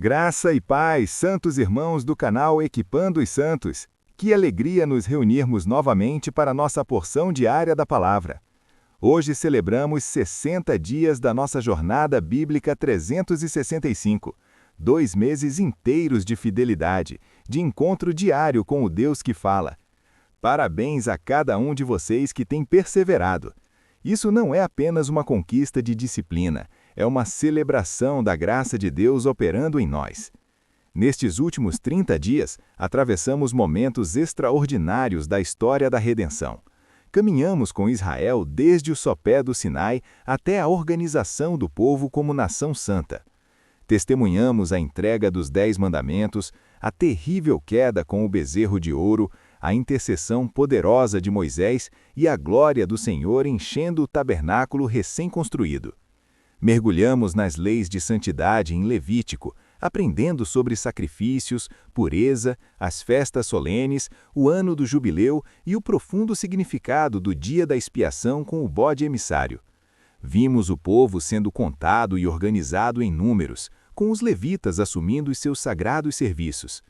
Graça e paz, santos irmãos do canal Equipando os Santos. Que alegria nos reunirmos novamente para nossa porção diária da palavra. Hoje celebramos 60 dias da nossa jornada bíblica 365, 2 meses inteiros de fidelidade, de encontro diário com o Deus que fala. Parabéns a cada um de vocês que tem perseverado. Isso não é apenas uma conquista de disciplina, é uma celebração da graça de Deus operando em nós. Nestes últimos 30 dias, atravessamos momentos extraordinários da história da redenção. Caminhamos com Israel desde o sopé do Sinai até a organização do povo como nação santa. Testemunhamos a entrega dos 10 mandamentos, a terrível queda com o bezerro de ouro, a intercessão poderosa de Moisés e a glória do Senhor enchendo o tabernáculo recém-construído. Mergulhamos nas leis de santidade em Levítico, aprendendo sobre sacrifícios, pureza, as festas solenes, o ano do jubileu e o profundo significado do dia da expiação com o bode emissário. Vimos o povo sendo contado e organizado em números, com os levitas assumindo os seus sagrados serviços.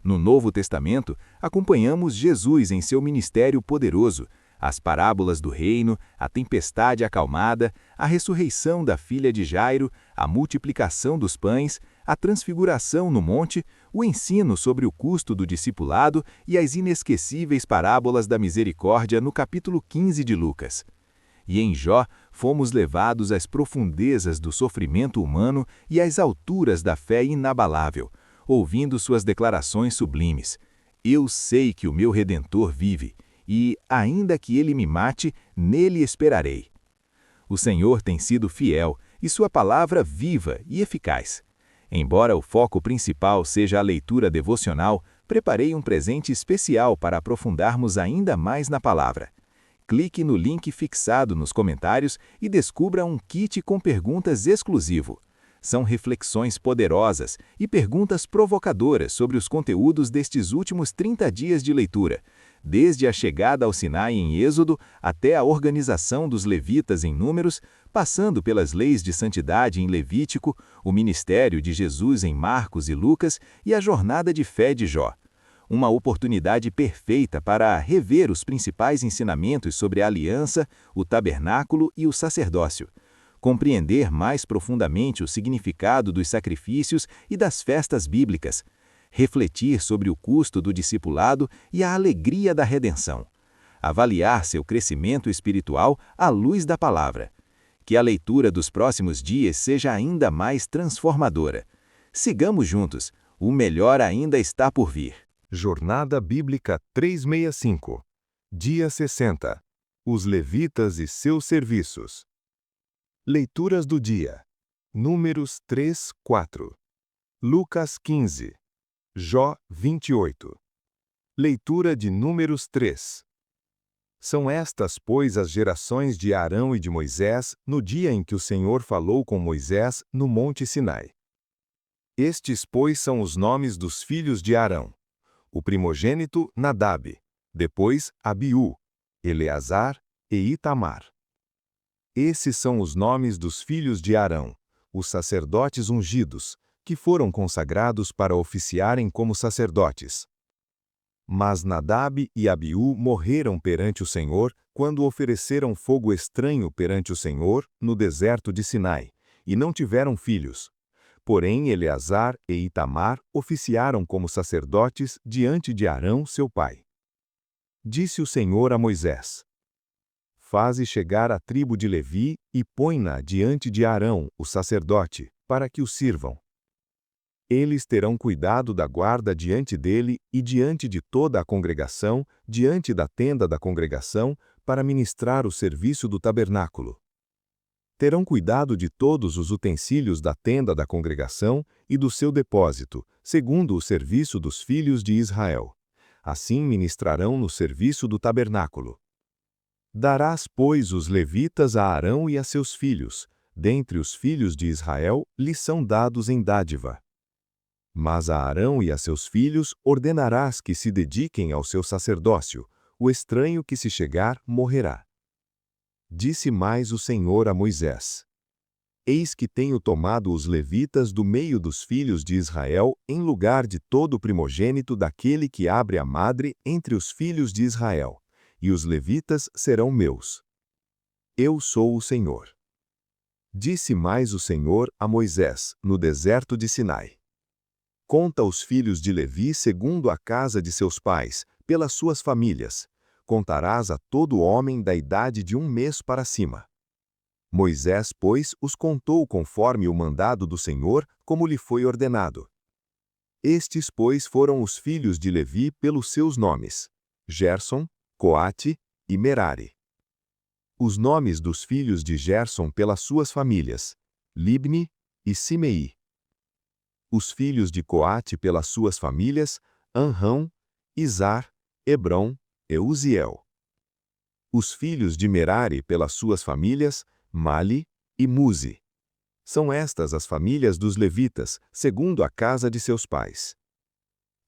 No Novo Testamento, acompanhamos Jesus em seu ministério poderoso, as parábolas do reino, a tempestade acalmada, a ressurreição da filha de Jairo, a multiplicação dos pães, a transfiguração no monte, o ensino sobre o custo do discipulado e as inesquecíveis parábolas da misericórdia no capítulo 15 de Lucas. E em Jó, fomos levados às profundezas do sofrimento humano e às alturas da fé inabalável, ouvindo suas declarações sublimes. Eu sei que o meu Redentor vive, e, ainda que ele me mate, nele esperarei. O Senhor tem sido fiel, e sua palavra viva e eficaz. Embora o foco principal seja a leitura devocional, preparei um presente especial para aprofundarmos ainda mais na palavra. Clique no link fixado nos comentários e descubra um kit com perguntas exclusivo. São reflexões poderosas e perguntas provocadoras sobre os conteúdos destes últimos 30 dias de leitura, desde a chegada ao Sinai em Êxodo até a organização dos levitas em Números, passando pelas leis de santidade em Levítico, o ministério de Jesus em Marcos e Lucas e a jornada de fé de Jó. Uma oportunidade perfeita para rever os principais ensinamentos sobre a aliança, o tabernáculo e o sacerdócio. Compreender mais profundamente o significado dos sacrifícios e das festas bíblicas. Refletir sobre o custo do discipulado e a alegria da redenção. Avaliar seu crescimento espiritual à luz da palavra. Que a leitura dos próximos dias seja ainda mais transformadora. Sigamos juntos, o melhor ainda está por vir. Jornada Bíblica 365. Dia 60. Os levitas e seus serviços. Leituras do dia. Números 3, 4. Lucas 15. Jó 28. Leitura de Números 3. São estas, pois, as gerações de Arão e de Moisés, no dia em que o Senhor falou com Moisés no monte Sinai. Estes, pois, são os nomes dos filhos de Arão. O primogênito, Nadab, depois Abiú, Eleazar e Itamar. Esses são os nomes dos filhos de Arão, os sacerdotes ungidos, que foram consagrados para oficiarem como sacerdotes. Mas Nadab e Abiú morreram perante o Senhor quando ofereceram fogo estranho perante o Senhor no deserto de Sinai, e não tiveram filhos. Porém, Eleazar e Itamar oficiaram como sacerdotes diante de Arão, seu pai. Disse o Senhor a Moisés: Faze chegar a tribo de Levi e põe-na diante de Arão, o sacerdote, para que o sirvam. Eles terão cuidado da guarda diante dele e diante de toda a congregação, diante da tenda da congregação, para ministrar o serviço do tabernáculo. Terão cuidado de todos os utensílios da tenda da congregação e do seu depósito, segundo o serviço dos filhos de Israel. Assim ministrarão no serviço do tabernáculo. Darás, pois, os levitas a Arão e a seus filhos. Dentre os filhos de Israel, lhes são dados em dádiva. Mas a Arão e a seus filhos ordenarás que se dediquem ao seu sacerdócio. O estranho que se chegar morrerá. Disse mais o Senhor a Moisés: Eis que tenho tomado os levitas do meio dos filhos de Israel, em lugar de todo primogênito daquele que abre a madre entre os filhos de Israel, e os levitas serão meus. Eu sou o Senhor. Disse mais o Senhor a Moisés, no deserto de Sinai: Conta os filhos de Levi segundo a casa de seus pais, pelas suas famílias. Contarás a todo homem da idade de 1 mês para cima. Moisés, pois, os contou conforme o mandado do Senhor, como lhe foi ordenado. Estes, pois, foram os filhos de Levi pelos seus nomes: Gerson, Coate e Merari. Os nomes dos filhos de Gerson pelas suas famílias: Libni e Simei. Os filhos de Coate pelas suas famílias: Anrão, Izar, Hebron e Uziel. Os filhos de Merari pelas suas famílias: Mali e Muzi. São estas as famílias dos levitas, segundo a casa de seus pais.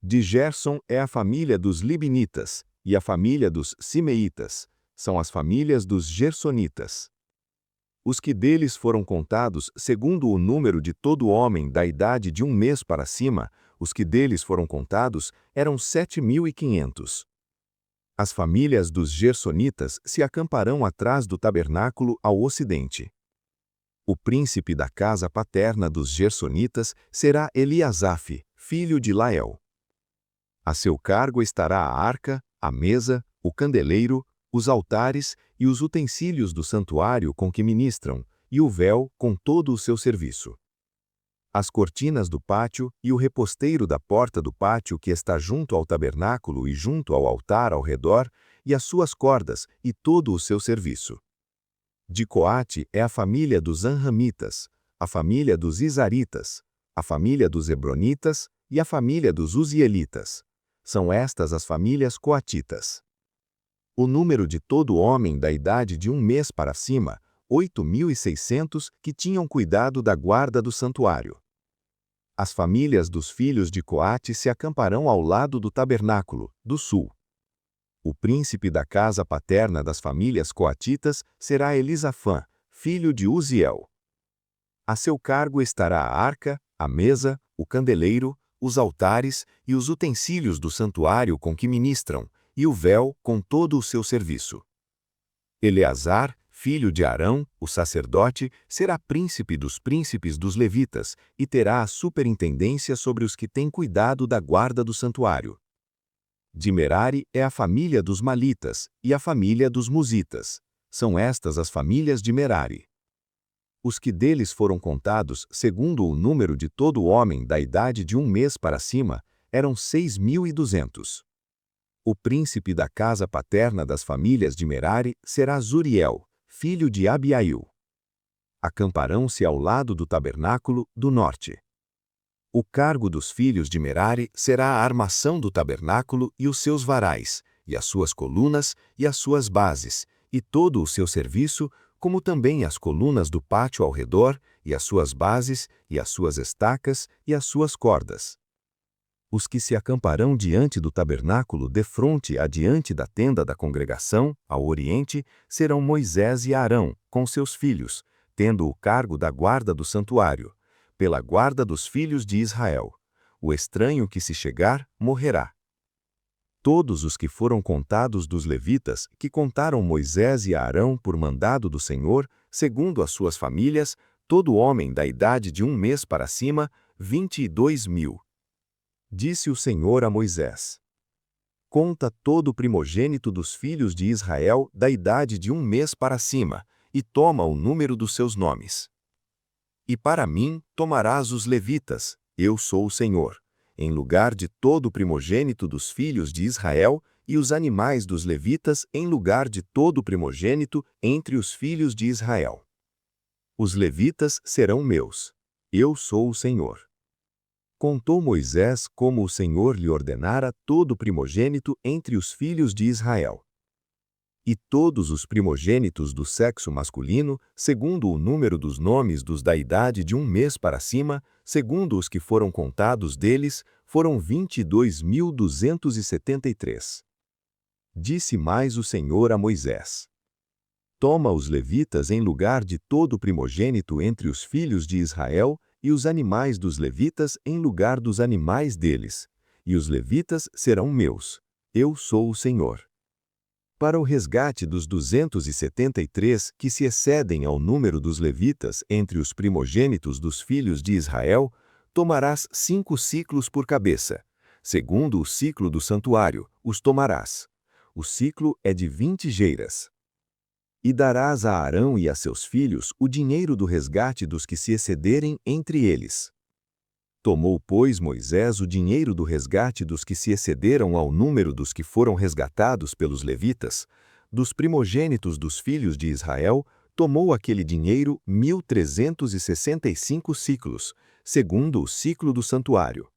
De Gerson é a família dos Libnitas, e a família dos Simeitas, são as famílias dos Gersonitas. Os que deles foram contados, segundo o número de todo homem da idade de 1 mês para cima, os que deles foram contados eram 7.500. As famílias dos Gersonitas se acamparão atrás do tabernáculo ao ocidente. O príncipe da casa paterna dos Gersonitas será Eliasaf, filho de Lael. A seu cargo estará a arca, a mesa, o candeleiro, os altares e os utensílios do santuário com que ministram, e o véu com todo o seu serviço. As cortinas do pátio e o reposteiro da porta do pátio que está junto ao tabernáculo e junto ao altar ao redor, e as suas cordas e todo o seu serviço. De Coate é a família dos Anramitas, a família dos Izaritas, a família dos Hebronitas e a família dos Uzielitas. São estas as famílias coatitas. O número de todo homem da idade de 1 mês para cima, 8.600 que tinham cuidado da guarda do santuário. As famílias dos filhos de Coate se acamparão ao lado do tabernáculo, do sul. O príncipe da casa paterna das famílias coatitas será Elisafã, filho de Uziel. A seu cargo estará a arca, a mesa, o candeleiro, os altares e os utensílios do santuário com que ministram, e o véu com todo o seu serviço. Eleazar, filho de Arão, o sacerdote, será príncipe dos príncipes dos levitas e terá a superintendência sobre os que têm cuidado da guarda do santuário. De Merari é a família dos Malitas e a família dos Muzitas. São estas as famílias de Merari. Os que deles foram contados, segundo o número de todo homem da idade de 1 mês para cima, eram 6.200. O príncipe da casa paterna das famílias de Merari será Zuriel, filho de Abiail. Acamparão-se ao lado do tabernáculo do norte. O cargo dos filhos de Merari será a armação do tabernáculo e os seus varais, e as suas colunas e as suas bases, e todo o seu serviço, como também as colunas do pátio ao redor, e as suas bases, e as suas estacas, e as suas cordas. Os que se acamparão diante do tabernáculo defronte adiante da tenda da congregação, ao oriente, serão Moisés e Arão, com seus filhos, tendo o cargo da guarda do santuário, pela guarda dos filhos de Israel. O estranho que se chegar, morrerá. Todos os que foram contados dos levitas, que contaram Moisés e Arão por mandado do Senhor, segundo as suas famílias, todo homem da idade de 1 mês para cima, 22.000. Disse o Senhor a Moisés: Conta todo o primogênito dos filhos de Israel da idade de 1 mês para cima, e toma o número dos seus nomes. E para mim tomarás os levitas, eu sou o Senhor, em lugar de todo o primogênito dos filhos de Israel, e os animais dos levitas em lugar de todo o primogênito entre os filhos de Israel. Os levitas serão meus. Eu sou o Senhor. Contou Moisés como o Senhor lhe ordenara todo o primogênito entre os filhos de Israel. E todos os primogênitos do sexo masculino, segundo o número dos nomes dos da idade de 1 mês para cima, segundo os que foram contados deles, foram 22.273. Disse mais o Senhor a Moisés: Toma os levitas em lugar de todo primogênito entre os filhos de Israel e os animais dos levitas em lugar dos animais deles. E os levitas serão meus. Eu sou o Senhor. Para o resgate dos 273 que se excedem ao número dos levitas entre os primogênitos dos filhos de Israel, tomarás 5 siclos por cabeça. Segundo o ciclo do santuário, os tomarás. O ciclo é de 20 geiras. E darás a Arão e a seus filhos o dinheiro do resgate dos que se excederem entre eles. Tomou, pois, Moisés o dinheiro do resgate dos que se excederam ao número dos que foram resgatados pelos levitas, dos primogênitos dos filhos de Israel, tomou aquele dinheiro 1.365 siclos, segundo o ciclo do santuário.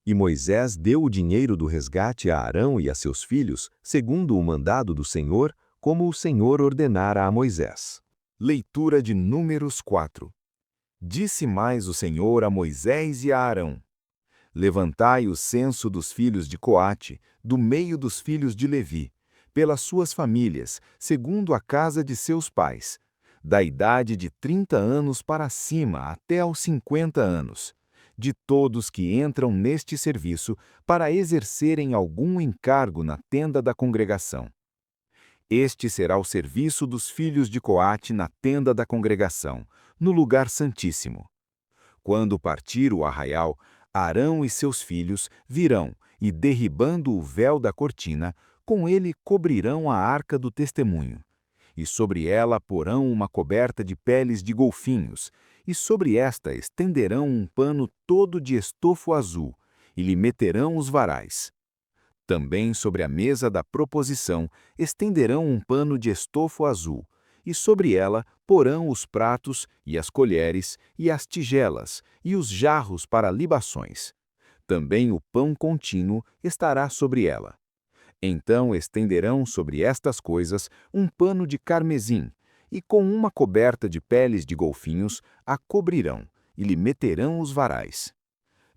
E Moisés deu o dinheiro do resgate a Arão e a seus filhos, segundo o mandado do Senhor, como o Senhor ordenara a Moisés. Leitura de Números 4. Disse mais o Senhor a Moisés e a Arão: Levantai o censo dos filhos de Coate, do meio dos filhos de Levi, pelas suas famílias, segundo a casa de seus pais, da idade de 30 anos para cima até aos 50 anos, de todos que entram neste serviço para exercerem algum encargo na tenda da congregação. Este será o serviço dos filhos de Coate na tenda da congregação, no lugar santíssimo. Quando partir o arraial, Arão e seus filhos virão e, derribando o véu da cortina, com ele cobrirão a arca do testemunho. E sobre ela porão uma coberta de peles de golfinhos, e sobre esta estenderão um pano todo de estofo azul, e lhe meterão os varais. Também sobre a mesa da proposição estenderão um pano de estofo azul, e sobre ela porão os pratos, e as colheres, e as tigelas, e os jarros para libações. Também o pão contínuo estará sobre ela. Então estenderão sobre estas coisas um pano de carmesim, e com uma coberta de peles de golfinhos a cobrirão, e lhe meterão os varais.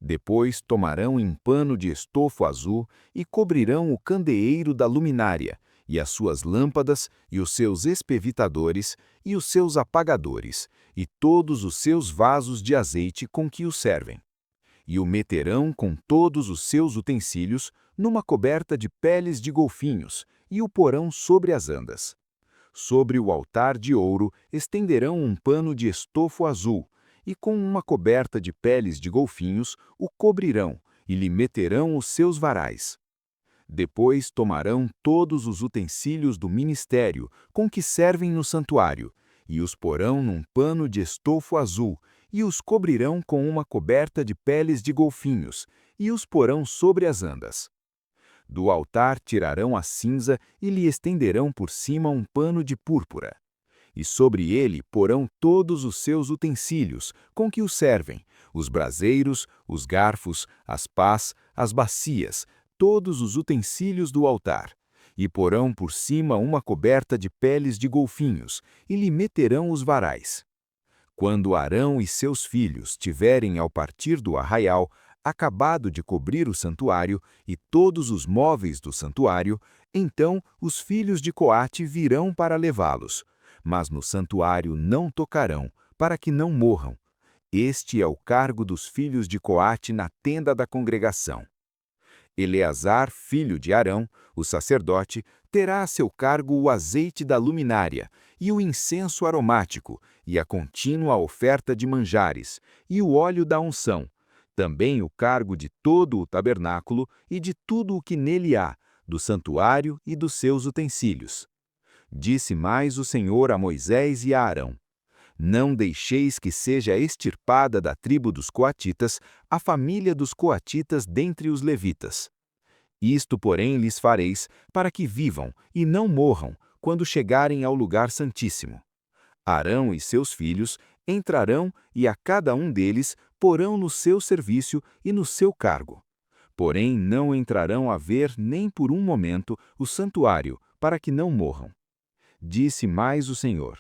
Depois tomarão em pano de estofo azul e cobrirão o candeeiro da luminária, e as suas lâmpadas, e os seus espevitadores, e os seus apagadores, e todos os seus vasos de azeite com que o servem. E o meterão com todos os seus utensílios numa coberta de peles de golfinhos, e o porão sobre as andas. Sobre o altar de ouro estenderão um pano de estofo azul, e com uma coberta de peles de golfinhos o cobrirão, e lhe meterão os seus varais. Depois tomarão todos os utensílios do ministério com que servem no santuário, e os porão num pano de estofo azul, e os cobrirão com uma coberta de peles de golfinhos, e os porão sobre as andas. Do altar tirarão a cinza e lhe estenderão por cima um pano de púrpura. E sobre ele porão todos os seus utensílios, com que o servem, os braseiros, os garfos, as pás, as bacias, todos os utensílios do altar. E porão por cima uma coberta de peles de golfinhos, e lhe meterão os varais. Quando Arão e seus filhos tiverem, ao partir do arraial, acabado de cobrir o santuário e todos os móveis do santuário, então os filhos de Coate virão para levá-los. Mas no santuário não tocarão, para que não morram. Este é o cargo dos filhos de Coate na tenda da congregação. Eleazar, filho de Arão, o sacerdote, terá a seu cargo o azeite da luminária, e o incenso aromático, e a contínua oferta de manjares, e o óleo da unção, também o cargo de todo o tabernáculo e de tudo o que nele há, do santuário e dos seus utensílios. Disse mais o Senhor a Moisés e a Arão: Não deixeis que seja extirpada da tribo dos coatitas a família dos coatitas dentre os levitas. Isto, porém, lhes fareis para que vivam e não morram quando chegarem ao lugar santíssimo. Arão e seus filhos entrarão e a cada um deles porão no seu serviço e no seu cargo. Porém, não entrarão a ver nem por um momento o santuário, para que não morram. Disse mais o Senhor: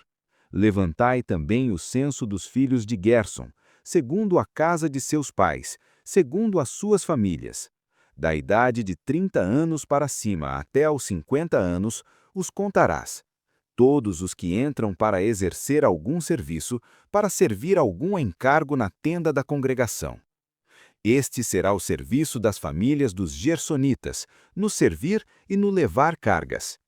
Levantai também o censo dos filhos de Gersom, segundo a casa de seus pais, segundo as suas famílias. Da idade de 30 anos para cima até aos 50 anos, os contarás. todos os que entram para exercer algum serviço, para servir algum encargo na tenda da congregação. Este será o serviço das famílias dos gersonitas, no servir e no levar cargas.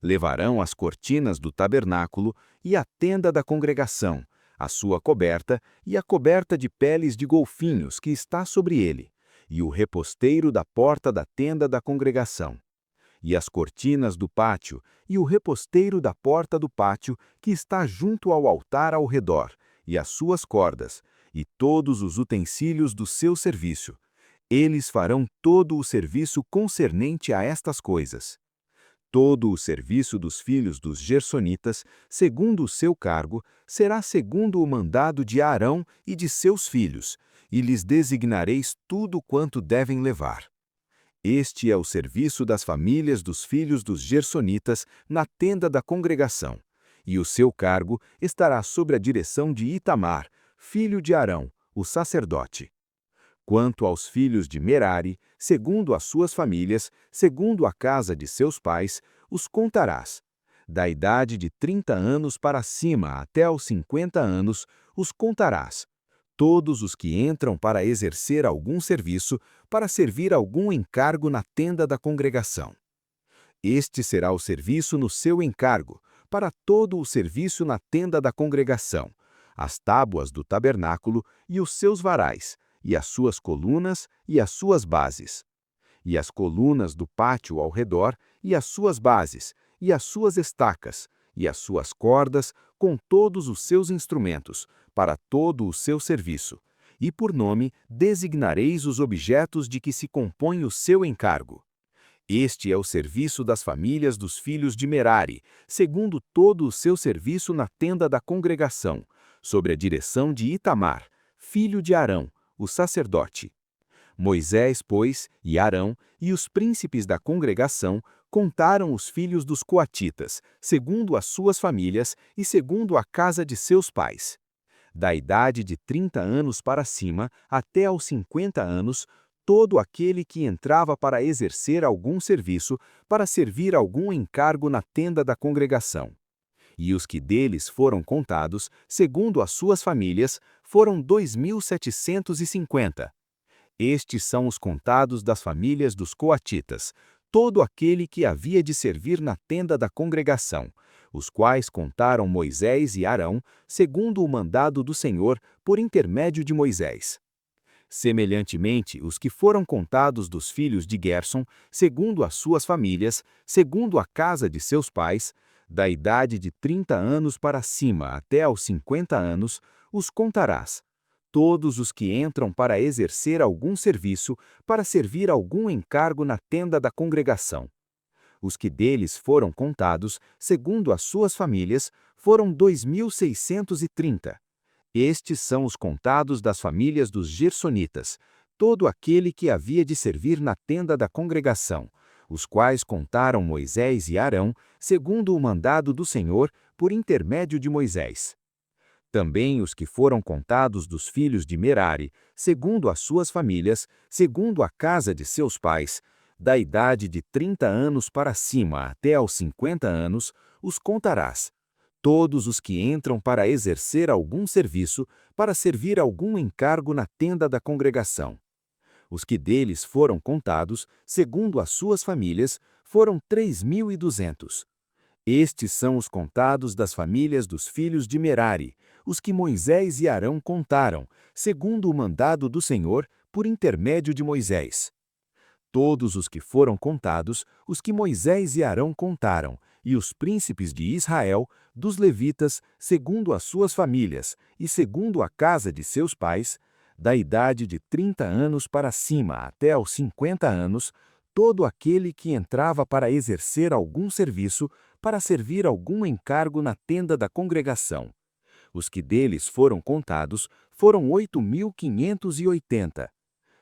Levarão as cortinas do tabernáculo e a tenda da congregação, a sua coberta e a coberta de peles de golfinhos que está sobre ele, e o reposteiro da porta da tenda da congregação, e as cortinas do pátio e o reposteiro da porta do pátio que está junto ao altar ao redor, e as suas cordas, e todos os utensílios do seu serviço. Eles farão todo o serviço concernente a estas coisas. Todo o serviço dos filhos dos gersonitas, segundo o seu cargo, será segundo o mandado de Arão e de seus filhos, e lhes designareis tudo quanto devem levar. Este é o serviço das famílias dos filhos dos gersonitas na tenda da congregação, e o seu cargo estará sob a direção de Itamar, filho de Arão, o sacerdote. Quanto aos filhos de Merari, segundo as suas famílias, segundo a casa de seus pais, os contarás. Da idade de 30 anos para cima até aos 50 anos, os contarás. Todos os que entram para exercer algum serviço, para servir algum encargo na tenda da congregação. Este será o serviço no seu encargo, para todo o serviço na tenda da congregação, as tábuas do tabernáculo e os seus varais, e as suas colunas e as suas bases, e as colunas do pátio ao redor, e as suas bases, e as suas estacas, e as suas cordas, com todos os seus instrumentos, para todo o seu serviço, e por nome designareis os objetos de que se compõe o seu encargo. Este é o serviço das famílias dos filhos de Merari, segundo todo o seu serviço na tenda da congregação, sob a direção de Itamar, filho de Arão, o sacerdote. Moisés, pois, e Arão, e os príncipes da congregação, contaram os filhos dos coatitas, segundo as suas famílias e segundo a casa de seus pais. Da idade de 30 anos para cima, até aos 50 anos, todo aquele que entrava para exercer algum serviço, para servir algum encargo na tenda da congregação. E os que deles foram contados, segundo as suas famílias, foram 2.750. Estes são os contados das famílias dos coatitas, todo aquele que havia de servir na tenda da congregação, os quais contaram Moisés e Arão, segundo o mandado do Senhor, por intermédio de Moisés. Semelhantemente, os que foram contados dos filhos de Gerson, segundo as suas famílias, segundo a casa de seus pais, da idade de 30 anos para cima até aos 50 anos, os contarás. Todos os que entram para exercer algum serviço, para servir algum encargo na tenda da congregação. Os que deles foram contados, segundo as suas famílias, foram 2.630. Estes são os contados das famílias dos gersonitas, todo aquele que havia de servir na tenda da congregação, os quais contaram Moisés e Arão, segundo o mandado do Senhor, por intermédio de Moisés. Também os que foram contados dos filhos de Merari, segundo as suas famílias, segundo a casa de seus pais, da idade de 30 anos para cima até aos 50 anos, os contarás. Todos os que entram para exercer algum serviço, para servir algum encargo na tenda da congregação. Os que deles foram contados, segundo as suas famílias, foram 3.200. Estes são os contados das famílias dos filhos de Merari, os que Moisés e Arão contaram, segundo o mandado do Senhor, por intermédio de Moisés. Todos os que foram contados, os que Moisés e Arão contaram, e os príncipes de Israel, dos levitas, segundo as suas famílias, e segundo a casa de seus pais, da idade de 30 anos para cima até aos 50 anos, todo aquele que entrava para exercer algum serviço, para servir algum encargo na tenda da congregação. Os que deles foram contados foram 8.580.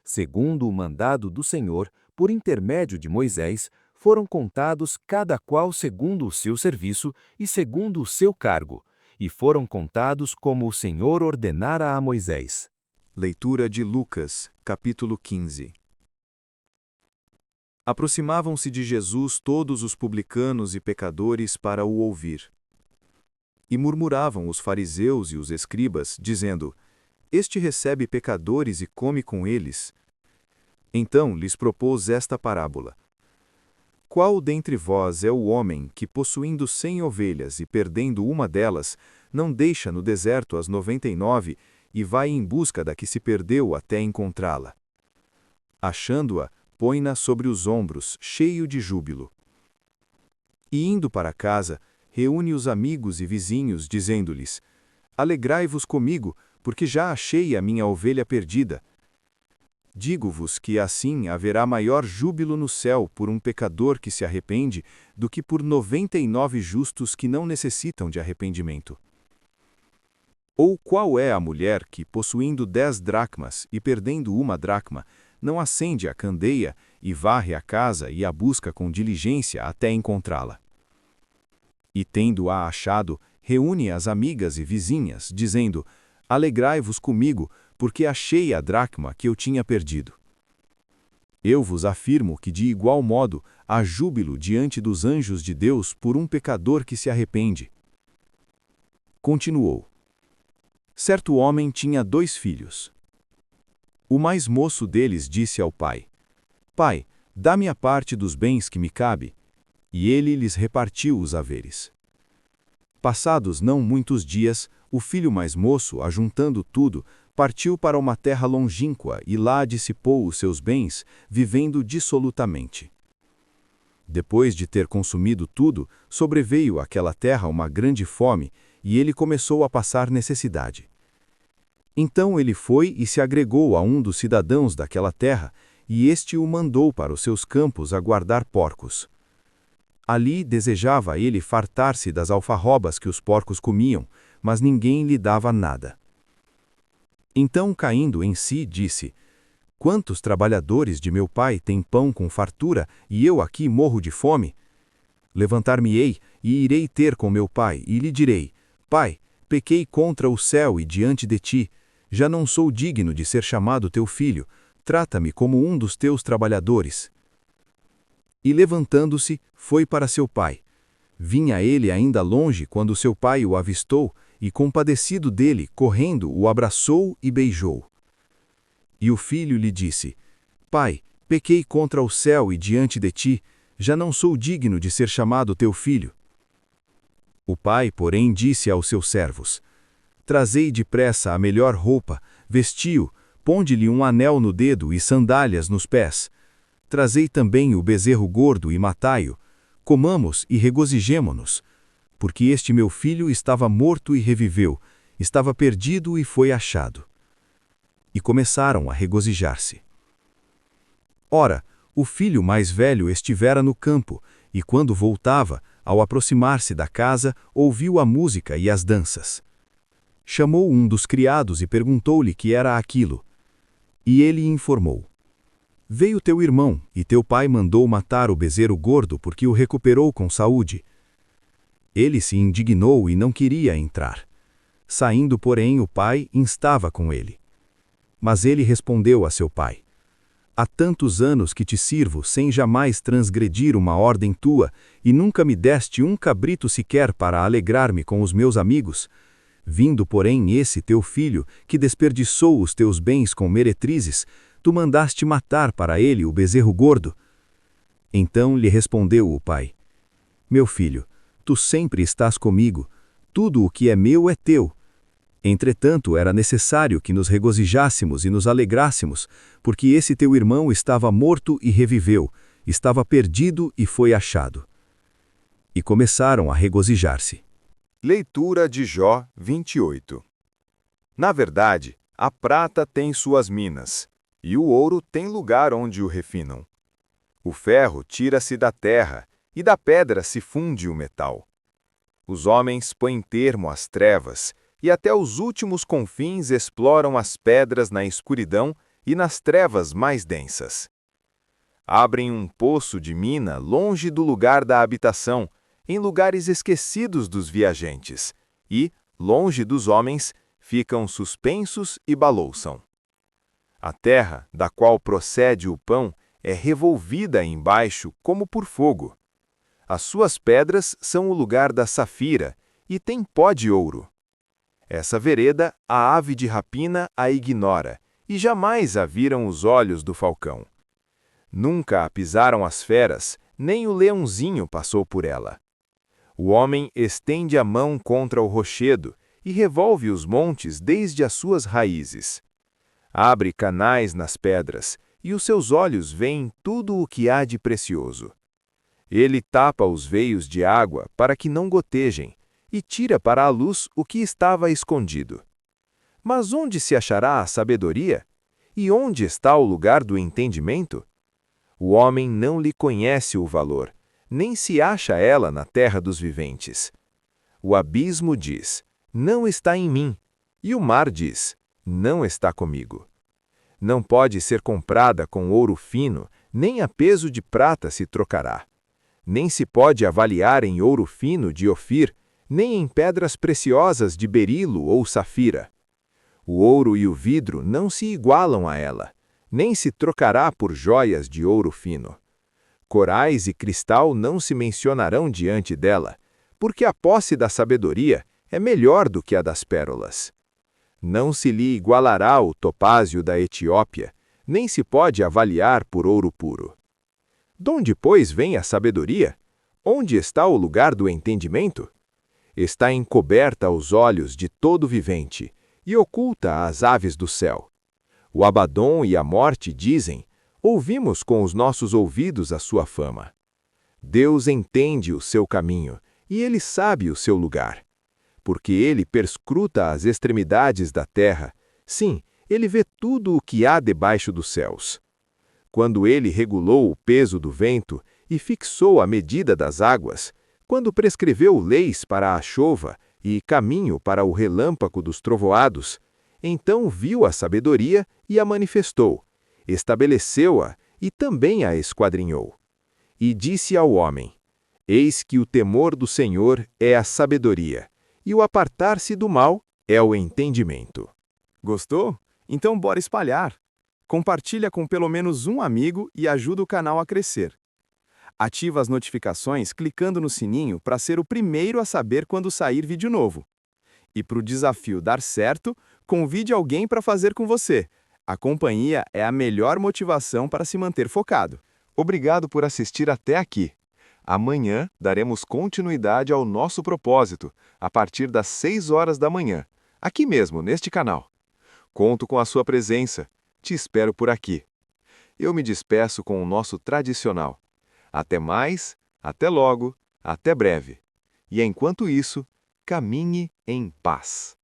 Segundo o mandado do Senhor, por intermédio de Moisés, foram contados cada qual segundo o seu serviço e segundo o seu cargo, e foram contados como o Senhor ordenara a Moisés. Leitura de Lucas, capítulo 15. Aproximavam-se de Jesus todos os publicanos e pecadores para o ouvir. E murmuravam os fariseus e os escribas, dizendo: Este recebe pecadores e come com eles. Então lhes propôs esta parábola: Qual dentre vós é o homem que, possuindo 100 ovelhas e perdendo uma delas, não deixa no deserto as 99 e vai em busca da que se perdeu até encontrá-la? Achando-a, põe-na sobre os ombros, cheio de júbilo. E indo para casa, reúne os amigos e vizinhos, dizendo-lhes: Alegrai-vos comigo, porque já achei a minha ovelha perdida. Digo-vos que assim haverá maior júbilo no céu por um pecador que se arrepende do que por 99 justos que não necessitam de arrependimento. Ou qual é a mulher que, possuindo 10 dracmas e perdendo uma dracma, não acende a candeia e varre a casa e a busca com diligência até encontrá-la? E tendo-a achado, reúne as amigas e vizinhas, dizendo: Alegrai-vos comigo, porque achei a dracma que eu tinha perdido. Eu vos afirmo que de igual modo há júbilo diante dos anjos de Deus por um pecador que se arrepende. Continuou. Certo homem tinha 2 filhos. O mais moço deles disse ao pai: Pai, dá-me a parte dos bens que me cabe. E ele lhes repartiu os haveres. Passados não muitos dias, o filho mais moço, ajuntando tudo, partiu para uma terra longínqua e lá dissipou os seus bens, vivendo dissolutamente. Depois de ter consumido tudo, sobreveio àquela terra uma grande fome, e ele começou a passar necessidade. Então ele foi e se agregou a um dos cidadãos daquela terra, e este o mandou para os seus campos a guardar porcos. Ali desejava ele fartar-se das alfarrobas que os porcos comiam, mas ninguém lhe dava nada. Então, caindo em si, disse: Quantos trabalhadores de meu pai têm pão com fartura, e eu aqui morro de fome? Levantar-me-ei e irei ter com meu pai, e lhe direi: Pai, pequei contra o céu e diante de ti, já não sou digno de ser chamado teu filho, trata-me como um dos teus trabalhadores. E levantando-se, foi para seu pai. Vinha ele ainda longe quando seu pai o avistou, e compadecido dele, correndo, o abraçou e beijou. E o filho lhe disse: Pai, pequei contra o céu e diante de ti, já não sou digno de ser chamado teu filho. O pai, porém, disse aos seus servos: Trazei depressa a melhor roupa, vestiu, ponde-lhe um anel no dedo e sandálias nos pés. Trazei também o bezerro gordo e matai-o, comamos e regozijemo-nos, porque este meu filho estava morto e reviveu, estava perdido e foi achado. E começaram a regozijar-se. Ora, o filho mais velho estivera no campo, e quando voltava, ao aproximar-se da casa, ouviu a música e as danças. Chamou um dos criados e perguntou-lhe que era aquilo. E ele informou: Veio teu irmão, e teu pai mandou matar o bezerro gordo porque o recuperou com saúde. Ele se indignou e não queria entrar. Saindo, porém, o pai instava com ele. Mas ele respondeu a seu pai: Há tantos anos que te sirvo sem jamais transgredir uma ordem tua, e nunca me deste um cabrito sequer para alegrar-me com os meus amigos. Vindo, porém, esse teu filho, que desperdiçou os teus bens com meretrizes, tu mandaste matar para ele o bezerro gordo. Então lhe respondeu o pai: Meu filho, tu sempre estás comigo, tudo o que é meu é teu. Entretanto, era necessário que nos regozijássemos e nos alegrássemos, porque esse teu irmão estava morto e reviveu, estava perdido e foi achado. E começaram a regozijar-se. Leitura de Jó 28. Na verdade, a prata tem suas minas, e o ouro tem lugar onde o refinam. O ferro tira-se da terra, e da pedra se funde o metal. Os homens põem termo às trevas, e até os últimos confins exploram as pedras na escuridão e nas trevas mais densas. Abrem um poço de mina longe do lugar da habitação, em lugares esquecidos dos viajantes, e, longe dos homens, ficam suspensos e balouçam. A terra, da qual procede o pão, é revolvida embaixo como por fogo. As suas pedras são o lugar da safira, e tem pó de ouro. Essa vereda a ave de rapina a ignora, e jamais a viram os olhos do falcão. Nunca a pisaram as feras, nem o leãozinho passou por ela. O homem estende a mão contra o rochedo e revolve os montes desde as suas raízes. Abre canais nas pedras, e os seus olhos veem tudo o que há de precioso. Ele tapa os veios de água para que não gotejem, e tira para a luz o que estava escondido. Mas onde se achará a sabedoria? E onde está o lugar do entendimento? O homem não lhe conhece o valor, nem se acha ela na terra dos viventes. O abismo diz, não está em mim, e o mar diz, não está comigo. Não pode ser comprada com ouro fino, nem a peso de prata se trocará. Nem se pode avaliar em ouro fino de Ofir, nem em pedras preciosas de berilo ou safira. O ouro e o vidro não se igualam a ela, nem se trocará por joias de ouro fino. Corais e cristal não se mencionarão diante dela, porque a posse da sabedoria é melhor do que a das pérolas. Não se lhe igualará o topázio da Etiópia, nem se pode avaliar por ouro puro. Donde, pois, vem a sabedoria? Onde está o lugar do entendimento? Está encoberta aos olhos de todo vivente, e oculta às aves do céu. O Abadom e a morte dizem, ouvimos com os nossos ouvidos a sua fama. Deus entende o seu caminho, e ele sabe o seu lugar. Porque ele perscruta as extremidades da terra, sim, ele vê tudo o que há debaixo dos céus. Quando ele regulou o peso do vento e fixou a medida das águas, quando prescreveu leis para a chova e caminho para o relâmpago dos trovoados, então viu a sabedoria e a manifestou, estabeleceu-a e também a esquadrinhou. E disse ao homem, eis que o temor do Senhor é a sabedoria, e o apartar-se do mal é o entendimento. Gostou? Então bora espalhar. Compartilha com pelo menos um amigo e ajuda o canal a crescer. Ativa as notificações clicando no sininho para ser o primeiro a saber quando sair vídeo novo. E para o desafio dar certo, convide alguém para fazer com você. A companhia é a melhor motivação para se manter focado. Obrigado por assistir até aqui. Amanhã daremos continuidade ao nosso propósito, a partir das 6 horas da manhã, aqui mesmo, neste canal. Conto com a sua presença. Te espero por aqui. Eu me despeço com o nosso tradicional. Até mais, até logo, até breve. E enquanto isso, caminhe em paz.